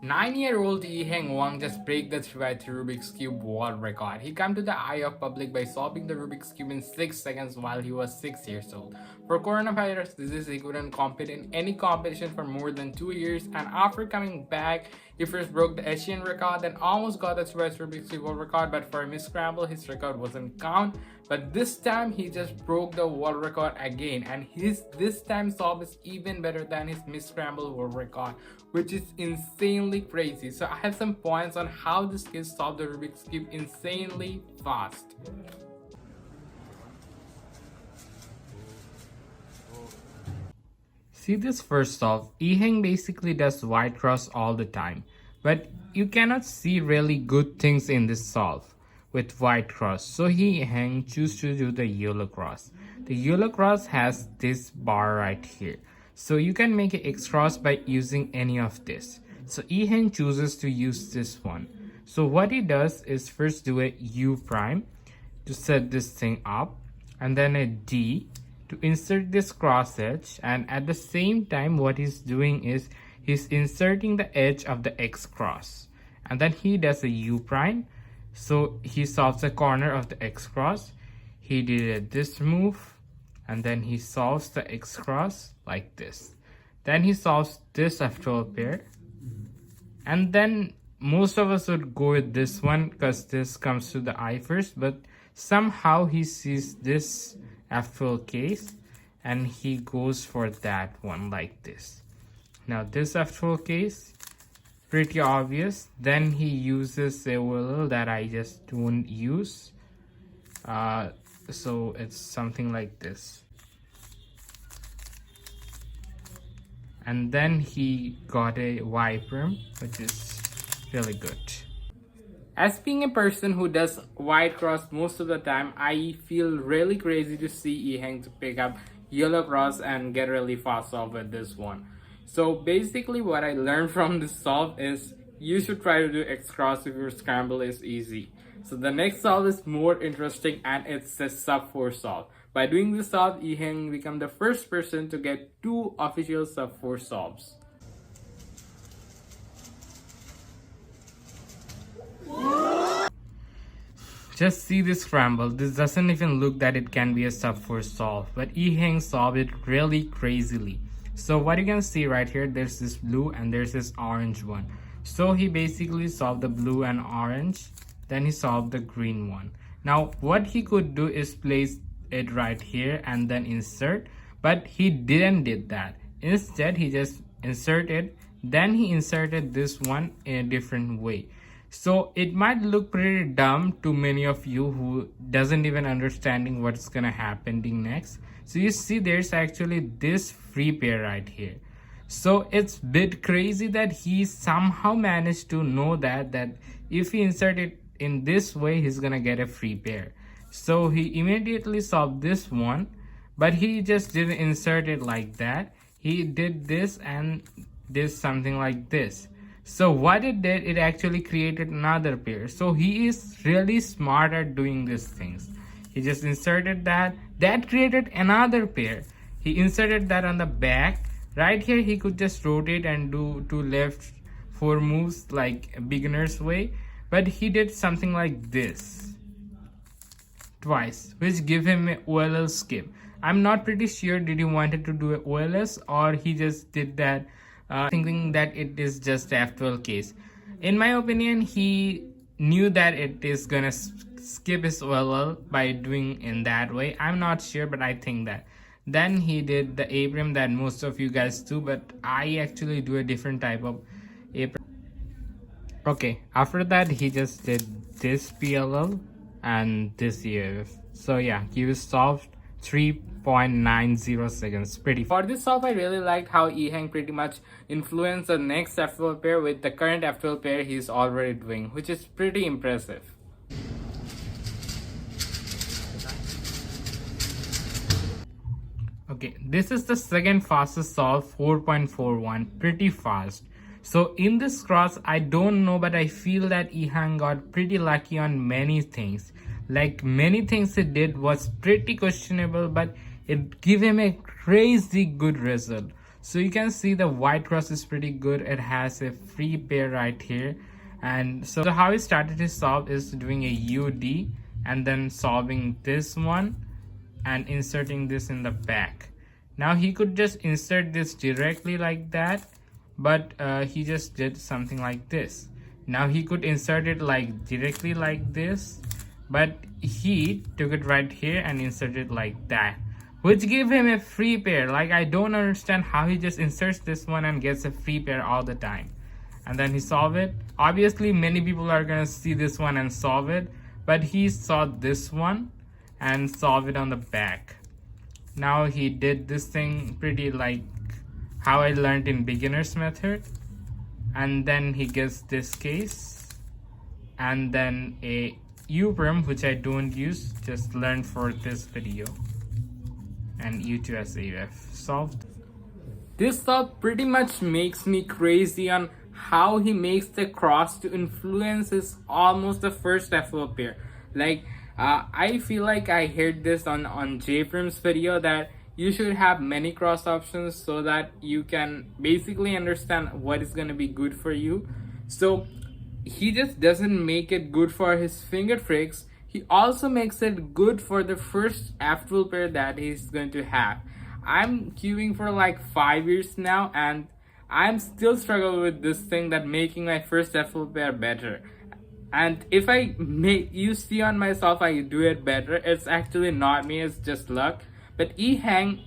9-year-old Yiheng Wang just break the 3x3 Rubik's Cube world record. He came to the eye of public by solving the Rubik's Cube in 6 seconds while he was 6 years old. For coronavirus disease, he couldn't compete in any competition for more than 2 years, and after coming back, he first broke the Asian record, then almost got the 3x3 Rubik's Cube world record, but for a misscramble, his record wasn't count. But this time, he just broke the world record again, and his this time solve is even better than his misscramble world record, which is insanely crazy. So I have some points on how this kid solved the Rubik's Cube insanely fast. See this first solve, Yiheng basically does white cross all the time, but you cannot see really good things in this solve with white cross, so Yiheng choose to do the yellow cross. The yellow cross has this bar right here, so you can make an X cross by using any of this. So Yiheng chooses to use this one. So what he does is first do a U prime to set this thing up, and then a D to insert this cross edge, and at the same time what he's doing is he's inserting the edge of the X cross, and then he does a U prime, so he solves the corner of the X cross. He did this move, and then he solves the X cross like this. Then he solves this F12 pair, and then most of us would go with this one because this comes to the eye first, but somehow he sees this F12 case and he goes for that one like this. Now this F12 case, pretty obvious. Then he uses a will that I just don't use, so it's something like this, and then he got a Y prime, which is really good. As being a person who does white cross most of the time, I feel really crazy to see Yiheng to pick up yellow cross and get really fast solve with this one. So basically what I learned from this solve is you should try to do X cross if your scramble is easy. So the next solve is more interesting, and it's a sub 4 solve. By doing this solve, Yiheng become the first person to get 2 official sub 4 solves. Just see this scramble. This doesn't even look that it can be a sub 4 solve, but Yiheng solved it really crazily. So what you can see right here, there's this blue and there's this orange one. So he basically solved the blue and orange, then he solved the green one. Now what he could do is place it right here and then insert, but he didn't did that. Instead he just inserted, then he inserted this one in a different way. So it might look pretty dumb to many of you who doesn't even understanding what's gonna happen next. So you see there's actually this free pair right here. So it's a bit crazy that he somehow managed to know that if he insert it in this way, he's gonna get a free pair. So he immediately solved this one, but he just didn't insert it like that. He did this and this something like this. So what it did, it actually created another pair. So he is really smart at doing these things. He just inserted that created another pair. He inserted that on the back. Right here he could just rotate and do 2 left 4 moves like a beginner's way, but he did something like this twice, which give him a OLL skip. I'm not pretty sure did he wanted to do a OLS or he just did that thinking that it is just F12 case. In my opinion, he knew that it is gonna skip his OLL by doing in that way. I'm not sure, but I think that. Then he did the A prime that most of you guys do, but I actually do a different type of A prime. Okay, after that he just did this PLL and this EF. So yeah, he was solved 3.90 seconds. Pretty. For this solve, I really liked how Yiheng pretty much influenced the next F12 pair with the current F12 pair he's already doing, which is pretty impressive. Okay, this is the second fastest solve, 4.41, pretty fast. So in this cross, I don't know, but I feel that Yiheng got pretty lucky on many things. Like many things he did was pretty questionable, but it gave him a crazy good result. So you can see the white cross is pretty good. It has a free pair right here. And so how he started to solve is doing a UD and then solving this one and inserting this in the back. Now he could just insert this directly like that, but he just did something like this. Now he could insert it like directly like this, but he took it right here and inserted it like that, which gave him a free pair. Like, I don't understand how he just inserts this one and gets a free pair all the time. And then he solved it. Obviously many people are gonna see this one and solve it, but he saw this one and solve it on the back. Now he did this thing pretty like how I learned in beginner's method, and then he gets this case and then a U-prim, which I don't use, just learned for this video, and U2SAF solved. This solve pretty much makes me crazy on how he makes the cross to influence his almost the first FO pair. Like, I feel like I heard this on J-Prim's video that you should have many cross options so that you can basically understand what is going to be good for you. So he just doesn't make it good for his finger tricks, he also makes it good for the first F12 pair that he's going to have. I'm cubing for like 5 years now and I'm still struggling with this thing, that making my first F12 pair better. And if you see on myself I do it better, it's actually not me, it's just luck. But Yiheng,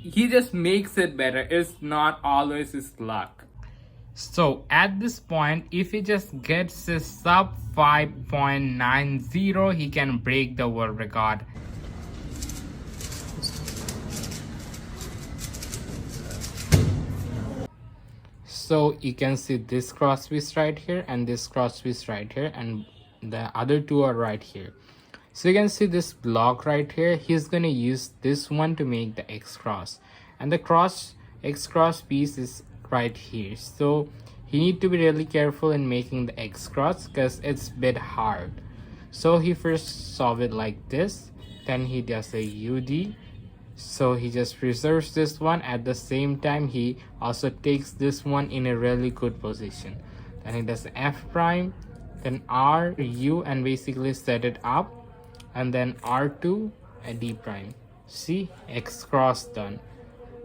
he just makes it better. It's not always his luck. So at this point, if he just gets a sub 5.90, he can break the world record. So you can see this cross piece right here and this cross piece right here, and the other two are right here. So you can see this block right here, he's gonna use this one to make the X cross, and the X cross piece is right here. So he need to be really careful in making the X cross because it's a bit hard. So he first solve it like this, then he does a UD. So he just preserves this one, at the same time he also takes this one in a really good position. Then he does F prime, then R, U, and basically set it up, and then R2 and D prime. See, X cross done.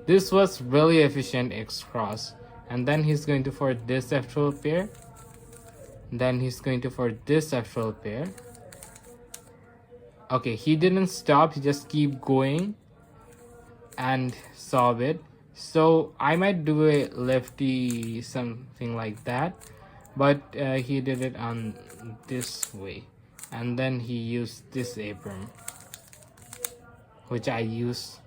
This was really efficient X cross. And then he's going to for this F12 pair, then he's going to for this F12 pair. Okay, he didn't stop, he just keep going and solve it. So I might do a lefty something like that, but he did it on this way, and then he used this apron, which I use.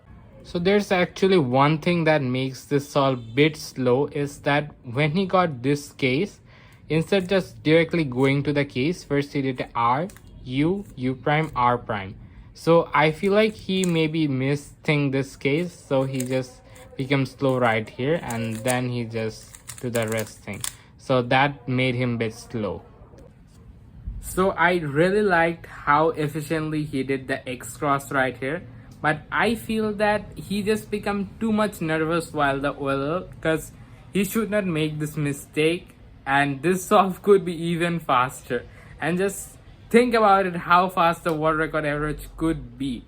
So there's actually one thing that makes this solve bit slow, is that when he got this case, instead just directly going to the case, first he did R, U, U prime, R prime. So I feel like he maybe missing this case, so he just becomes slow right here, and then he just do the rest thing. So that made him bit slow. So I really liked how efficiently he did the X cross right here, but I feel that he just become too much nervous while the OLL, because he should not make this mistake, and this solve could be even faster. And just think about it, how fast the world record average could be.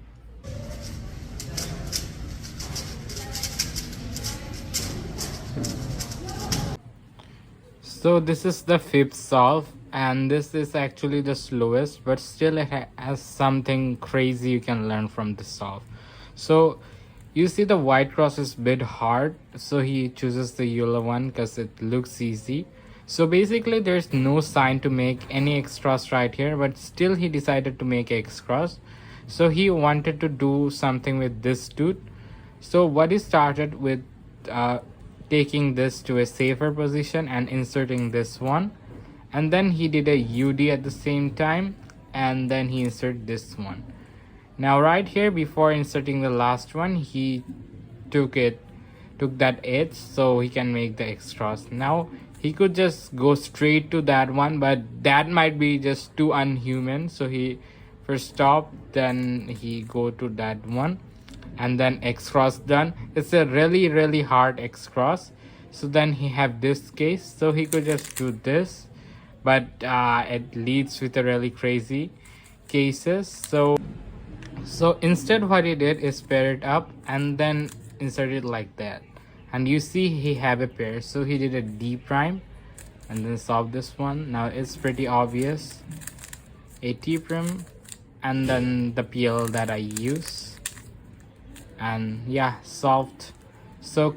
So this is the fifth solve, and this is actually the slowest, but still it has something crazy you can learn from this solve. So you see the white cross is a bit hard, so he chooses the yellow one because it looks easy. So basically there's no sign to make any X cross right here, but still he decided to make X cross. So he wanted to do something with this dude. So what he started with, taking this to a safer position and inserting this one, and then he did a UD at the same time, and then he inserted this one. Now right here, before inserting the last one, he took that edge so he can make the X cross. Now he could just go straight to that one, but that might be just too unhuman, so he first stopped, then he go to that one. and then X cross done. It's a really hard X cross. So then he have this case, so he could just do this, but it leads with a really crazy cases. So instead what he did is pair it up and then insert it like that, and you see he have a pair, so he did a D prime and then solve this one. Now it's pretty obvious, a T prime and then the PL that I use, and yeah, solved. So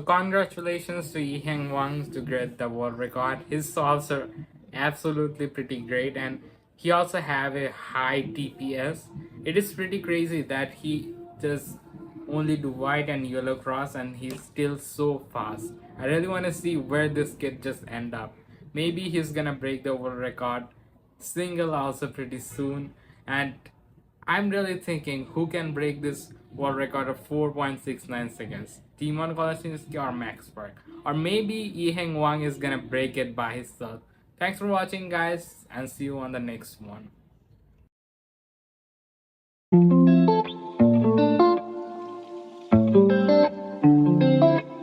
congratulations to Yiheng Wang to get the world record. His solves are absolutely pretty great, and he also have a high TPS. It is pretty crazy that he just only do white and yellow cross and he's still so fast. I really want to see where this kid just end up. Maybe he's gonna break the world record single also pretty soon, and I'm really thinking who can break this world record of 4.69 seconds. Timon Kolasinsky or Max Park. Or maybe Yiheng Wang is gonna break it by himself. Thanks for watching guys, and see you on the next one.